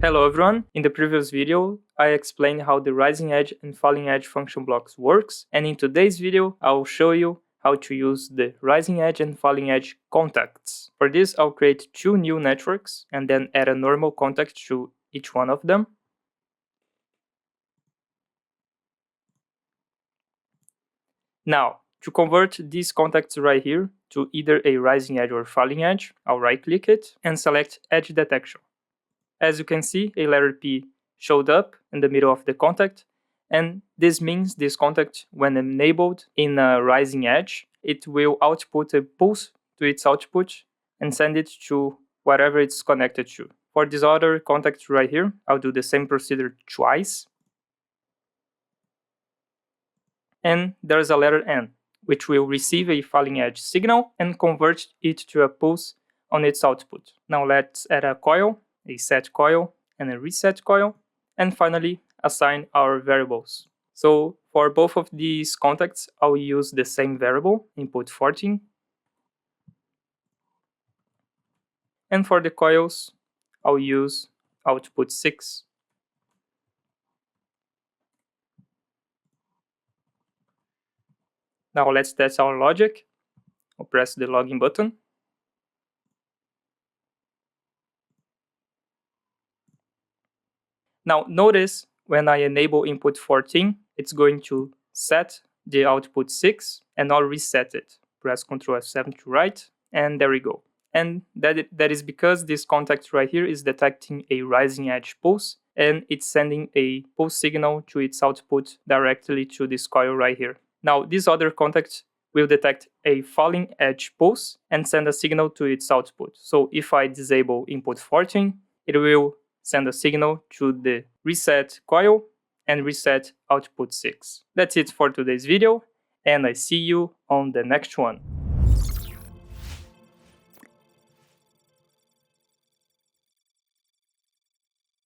Hello everyone, in the previous video I explained how the rising edge and falling edge function blocks works, and in today's video I will show you how to use the rising edge and falling edge contacts. For this I'll create two new networks and then add a normal contact to each one of them. Now, to convert these contacts right here to either a rising edge or falling edge, I'll right click it and select edge detection. As you can see, a letter P showed up in the middle of the contact, and this means this contact, when enabled in a rising edge, it will output a pulse to its output and send it to whatever it's connected to. For this other contact right here, I'll do the same procedure twice. And there's a letter N, which will receive a falling edge signal and convert it to a pulse on its output. Now let's add a coil, a set coil, and a reset coil, and finally assign our variables. So for both of these contacts, I'll use the same variable, input 14. And for the coils, I'll use output 6. Now let's test our logic. I'll press the login button. Now notice when I enable input 14, it's going to set the output 6 and I'll reset it. Press Ctrl F7 to write, and there we go. And that is because this contact right here is detecting a rising edge pulse and it's sending a pulse signal to its output directly to this coil right here. Now this other contact will detect a falling edge pulse and send a signal to its output. So if I disable input 14, it will send a signal to the reset coil and reset output 6. That's it for today's video, and I see you on the next one.